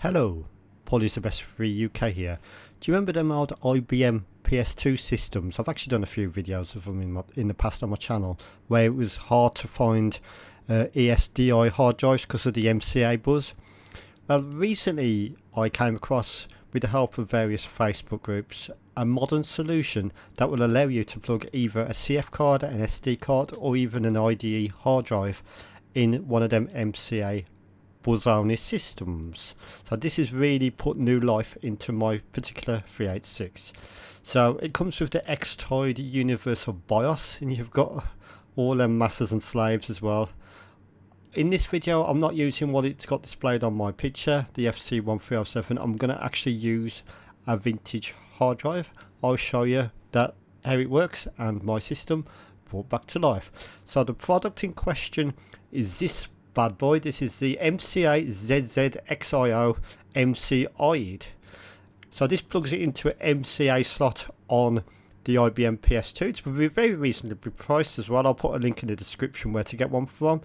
Hello, Paulie's the best free UK here. Do you remember them old IBM PS2 systems? I've actually done a few videos of them in the past on my channel, where it was hard to find ESDI hard drives because of the MCA buzz. Well, recently I came across, with the help of various Facebook groups, a modern solution that will allow you to plug either a CF card, an SD card, or even an IDE hard drive in one of them MCA buzz-only systems. So this has really put new life into my particular 386. So it comes with the mcIDE universal BIOS, and you've got all them masters and slaves as well. In this video I'm not using what it's got displayed on my picture, the FC1307. I'm going to actually use a vintage hard drive. I'll show you that how it works and my system brought back to life. So the product in question is this bad boy. This is the MCA ZZXIO mcIDE. So this plugs it into an MCA slot on the IBM PS2. It's very reasonably priced as well. I'll put a link in the description where to get one from.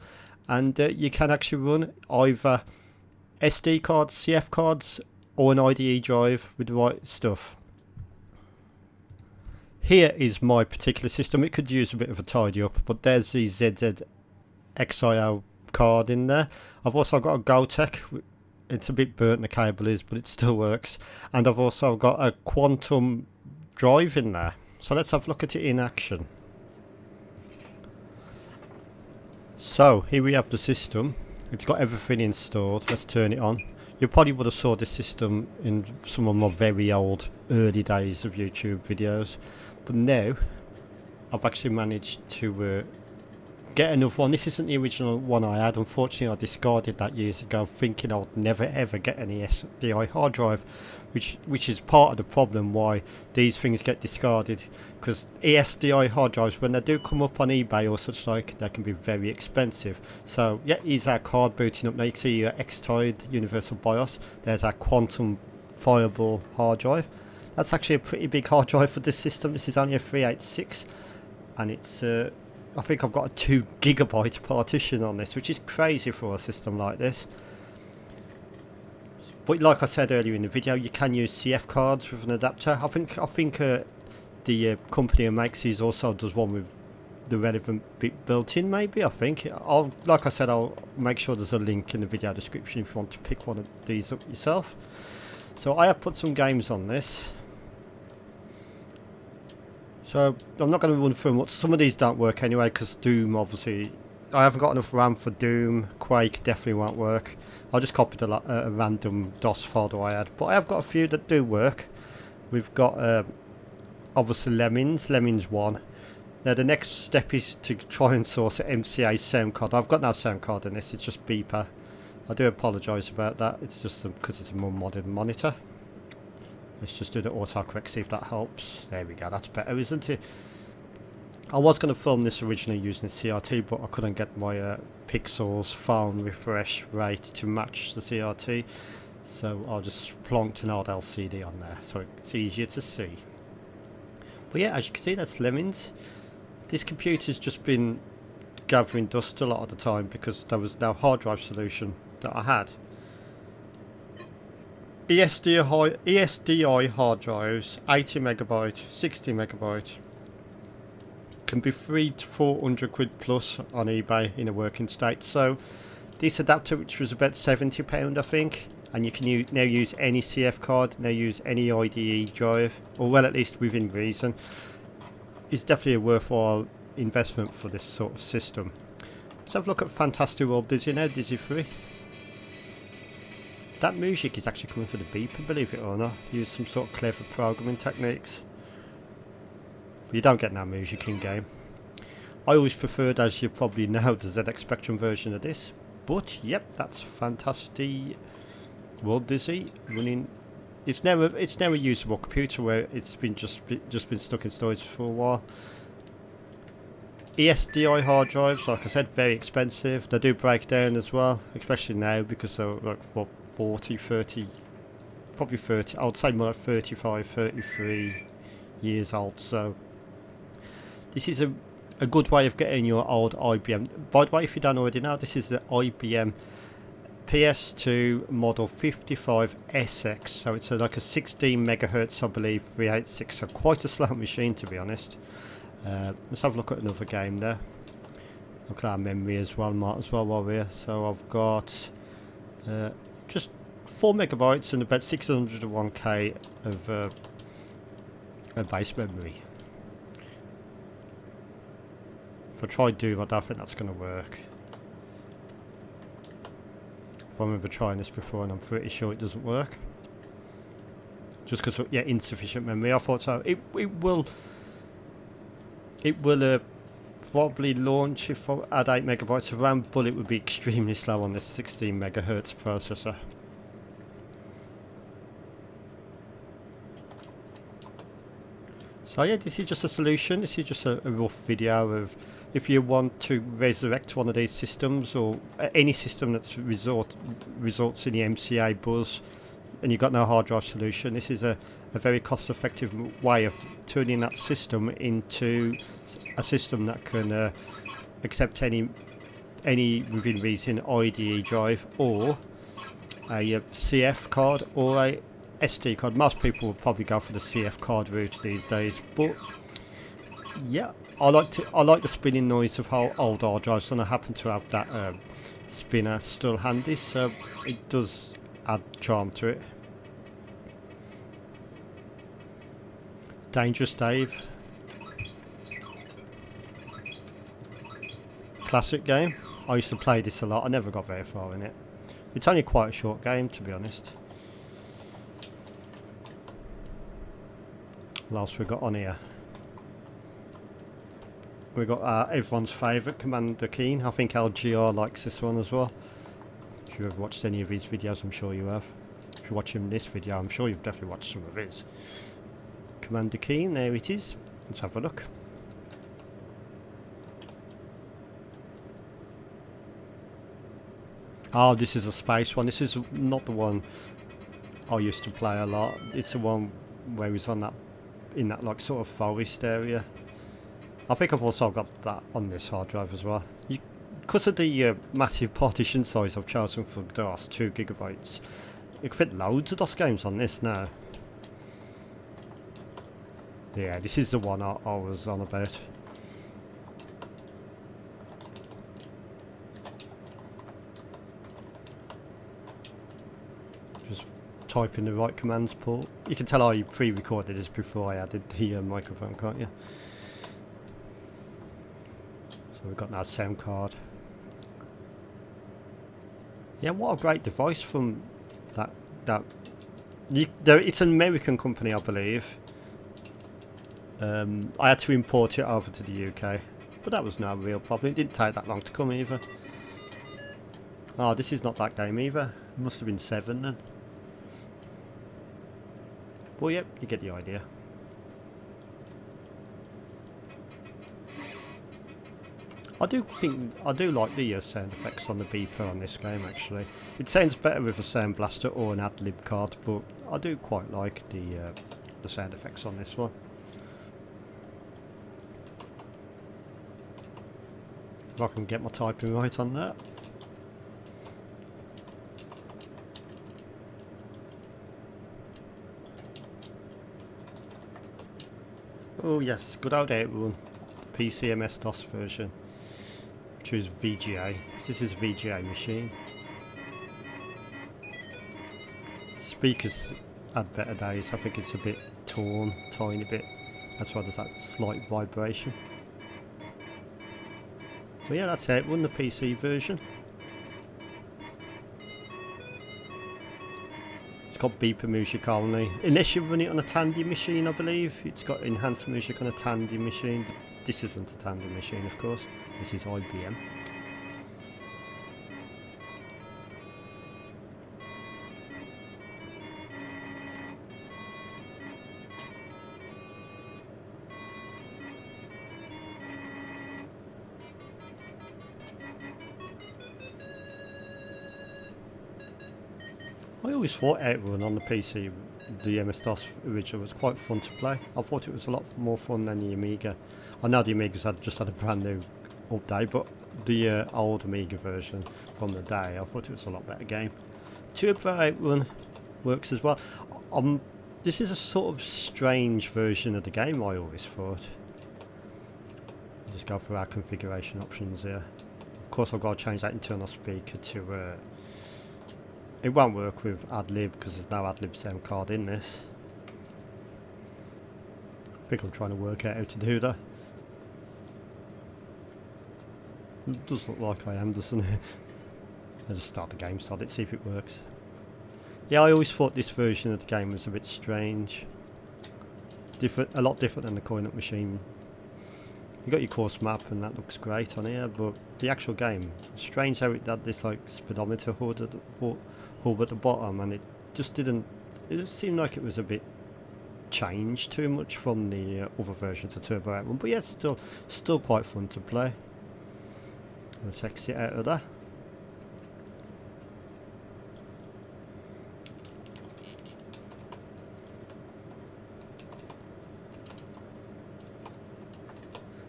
And you can actually run either SD cards, CF cards, or an IDE drive with the right stuff. Here is my particular system. It could use a bit of a tidy up, but there's the ZZXIO card in there. I've also got a Gotek. It's a bit burnt, the cable is, but it still works. And I've also got a quantum drive in there. So let's have a look at it in action. So here we have the system. It's got everything installed. Let's turn it on. You probably would have saw this system in some of my very old early days of YouTube videos, but now I've actually managed to get another one. This isn't the original one I had. Unfortunately, I discarded that years ago, thinking I would never ever get any SDI hard drive, which is part of the problem why these things get discarded. Because ESDI hard drives, when they do come up on eBay or such like, they can be very expensive. So yeah, here's our card booting up now. You can see your mcIDE universal BIOS. There's our quantum fiable hard drive. That's actually a pretty big hard drive for this system. This is only a 386, and it's I think I've got a 2 gigabyte partition on this, which is crazy for a system like this. But like I said earlier in the video, you can use CF cards with an adapter. I think the company who makes these also does one with the relevant bit built in. Maybe, I think. Like I said, I'll make sure there's a link in the video description if you want to pick one of these up yourself. So I have put some games on this. So I'm not going to run through much. Some of these don't work anyway, because Doom, obviously, I haven't got enough RAM for Doom. Quake definitely won't work. I just copied a random DOS folder I had, but I have got a few that do work. We've got obviously Lemmings 1. Now the next step is to try and source an MCA sound card. I've got no sound card in this, it's just beeper. I do apologise about that. It's just because it's a more modern monitor. Let's just do the autocorrect, see if that helps. There we go, that's better, isn't it? I was going to film this originally using CRT, but I couldn't get my pixels phone refresh rate to match the CRT. So I just plonked an old LCD on there, so it's easier to see. But yeah, as you can see, that's Lemmings. This computer's just been gathering dust a lot of the time because there was no hard drive solution that I had. ESDI hard drives, 80 megabyte, 60 megabyte, can be 300 to 400 quid plus on eBay in a working state. So this adapter, which was about £70 I think, and you can now use any CF card, now use any IDE drive, or well, at least within reason, is definitely a worthwhile investment for this sort of system. Let's have a look at Fantastic World Dizzy now, Dizzy 3. That music is actually coming for the beeper, believe it or not. Use some sort of clever programming techniques. But you don't get no music in game. I always preferred, as you probably know, the ZX Spectrum version of this. But yep, that's Fantastic World Dizzy running. It's now a usable computer where it's been just been stuck in storage for a while. ESDI hard drives, like I said, very expensive. They do break down as well, especially now because they're like what, 40, 30, probably 30, I would say more like 35, 33 years old. So this is a good way of getting your old IBM. By the way, if you don't already know, this is the IBM PS2 model 55SX, so it's like a 16 megahertz, I believe, 386, so quite a slow machine to be honest. Let's have a look at another game there. Look at our memory as well, might as well while we're here. So I've got just 4 megabytes and about 601k of a base memory. If I try Doom, I don't think that's going to work. I remember trying this before and I'm pretty sure it doesn't work. Just because of, yeah, insufficient memory. I thought so. It will probably launch if I add 8 megabytes of RAM, but it would be extremely slow on this 16 megahertz processor. So yeah, this is just a solution. This is just a rough video of if you want to resurrect one of these systems or any system that's results in the MCA buzz and you've got no hard drive solution. This is a very cost-effective way of turning that system into a system that can accept any within reason IDE drive or a CF card or a SD card. Most people will probably go for the CF card route these days, but yeah, I like the spinning noise of how old hard drives, and I happen to have that spinner still handy, so it does add charm to it. Dangerous Dave, classic game. I used to play this a lot. I never got very far in it. It's only quite a short game, to be honest. What else we got on here? We got everyone's favourite, Commander Keen. I think LGR likes this one as well. If you've ever watched any of his videos, I'm sure you have. If you're watching this video, I'm sure you've definitely watched some of his. Commander Keen, there it is. Let's have a look. Oh, this is a space one. This is not the one I used to play a lot. It's the one where he's on that, in that like sort of forest area. I think I've also got that on this hard drive as well. Because of the massive partition size I've chosen for DOS, 2 gigabytes, you can fit loads of DOS games on this now. Yeah, this is the one I was on about. Just type in the right commands port. You can tell I pre-recorded this before I added the microphone, can't you? So we've got that sound card. Yeah, what a great device from that. It's an American company, I believe. I had to import it over to the UK, but that was no real problem. It didn't take that long to come either. Oh, this is not that game either. It must have been 7 then. Well, yep, you get the idea. I do like the sound effects on the beeper on this game actually. It sounds better with a sound blaster or an ad-lib card, but I do quite like the sound effects on this one. If I can get my typing right on that. Oh yes, good old 8-1, the PC MS-DOS version. Choose VGA. This is a VGA machine. Speakers had better days. I think it's a bit torn, tiny bit. That's why there's that slight vibration. But yeah, that's it. Won the PC version. It's got beeper music only, unless you run it on a Tandy machine, I believe. It's got enhanced music on a Tandy machine. But this isn't a Tandy machine, of course. This is IBM. I always thought 8-1 on the PC, the MS-DOS original, was quite fun to play. I thought it was a lot more fun than the Amiga. I know the Amigas had just had a brand new update, but the old Amiga version from the day. I thought it was a lot better game. Turbo Outrun works as well. This is a sort of strange version of the game, I always thought. Just go through our configuration options here. Of course I've got to change that internal speaker to... it won't work with AdLib because there's no AdLib sound card in this. I think I'm trying to work out how to do that. It does look like I am, doesn't it? I'll just start the game, start it, see if it works. Yeah, I always thought this version of the game was a bit strange. A lot different than the coin-op machine. You got your course map and that looks great on here, but the actual game, strange how it had this like speedometer hub at the bottom, and it just didn't. It just seemed like it was a bit changed too much from the other versions of Turbo Outrun. But yeah, still quite fun to play. Let's exit out of that.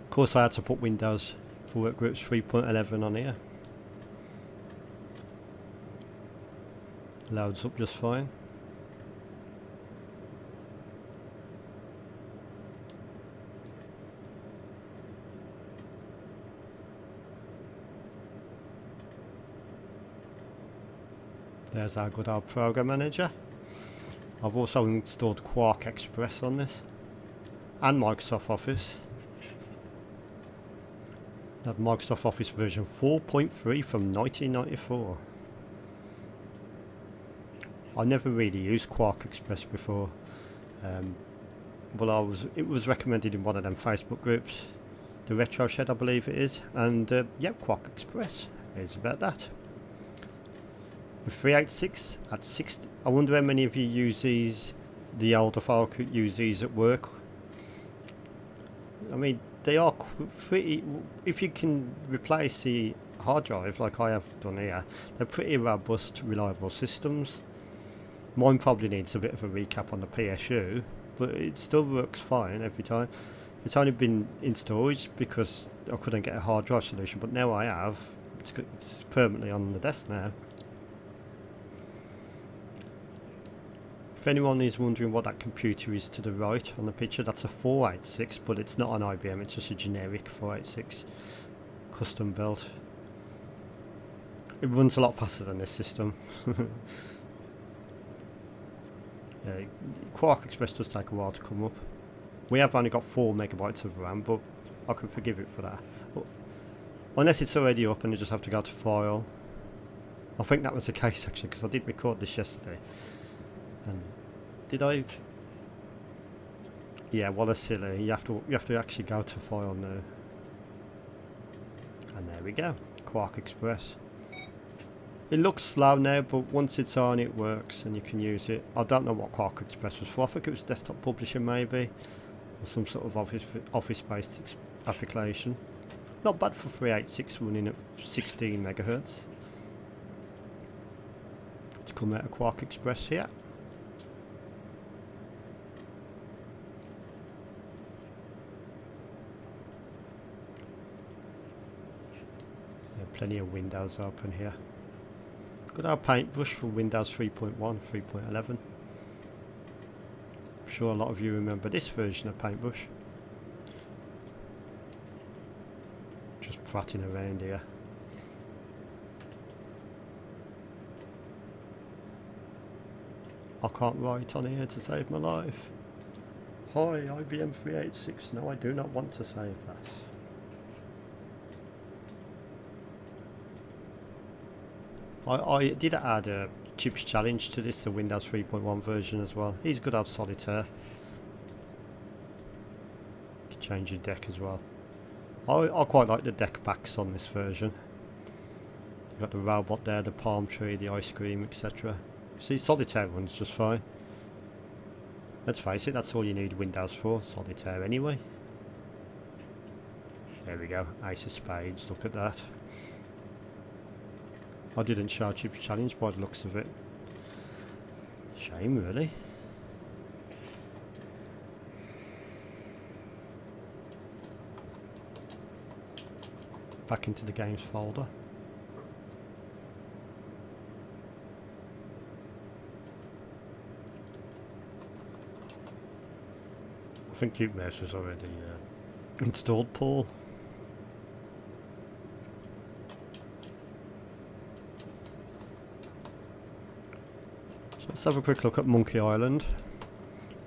Of course I had to put Windows for Workgroups 3.11 on here. Loads up just fine. There's our good old Program Manager. I've also installed Quark Express on this and Microsoft Office. That Microsoft Office version 4.3 from 1994. I never really used Quark Express before. Well, it was recommended in one of them Facebook groups, the Retro Shed, I believe it is, and yeah, Quark Express is about that. The 386 at 60. I wonder how many of you use these. The older folk use these at work. I mean, they are pretty. If you can replace the hard drive like I have done here, they're pretty robust, reliable systems. Mine probably needs a bit of a recap on the PSU, but it still works fine every time. It's only been in storage because I couldn't get a hard drive solution, but now I have. It's permanently on the desk now. If anyone is wondering what that computer is to the right on the picture, that's a 486, but it's not an IBM, it's just a generic 486 custom built. It runs a lot faster than this system. Yeah, Quark Express does take a while to come up. We have only got 4 megabytes of RAM, but I can forgive it for that. Unless it's already up and you just have to go to File. I think that was the case actually, because I did record this yesterday. And did I? Yeah, what a silly. You have to actually go to File now. And there we go. Quark Express. It looks slow now, but once it's on, it works and you can use it. I don't know what Quark Express was for. I think it was desktop publishing maybe, or some sort of office-based application. Not bad for 386 running at 16 megahertz. Let's come out of Quark Express here. Plenty of windows open here. Got our paintbrush for Windows 3.1, 3.11. I'm sure a lot of you remember this version of paintbrush. Just prattling around here. I can't write on here to save my life. Hi, IBM 386. No, I do not want to save that. I did add a Chips Challenge to this, the Windows 3.1 version as well. He's good at Solitaire. You can change your deck as well. I quite like the deck backs on this version. You've got the robot there, the palm tree, the ice cream, etc. See, Solitaire runs just fine. Let's face it, that's all you need Windows for, Solitaire anyway. There we go, Ace of Spades, look at that. I didn't show Chips Challenge by the looks of it. Shame, really. back into the games folder. I think Cube Mouse was already installed, Paul. So let's have a quick look at Monkey Island.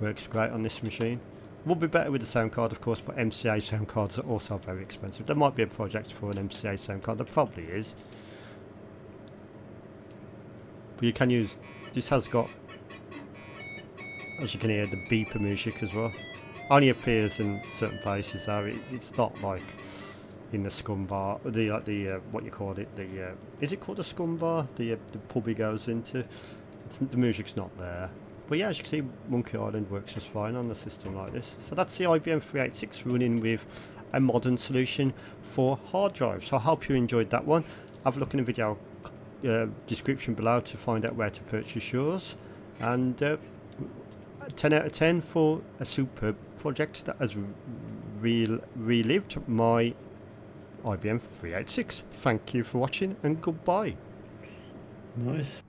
Works great on this machine. Would be better with the sound card, of course, but MCA sound cards are also very expensive. There might be a project for an MCA sound card. There probably is. But you can use... This has got, as you can hear, the beeper music as well. Only appears in certain places, though. It's not like in the scum bar, the what you call it, the is it called a scum bar? The pub he goes into. The music's not there. But yeah, as you can see, Monkey Island works just fine on a system like this. So that's the IBM 386 running with a modern solution for hard drives. So I hope you enjoyed that one. Have a look in the video description below to find out where to purchase yours. And 10 out of 10 for a superb project that has relived my IBM 386. Thank you for watching and goodbye. Nice.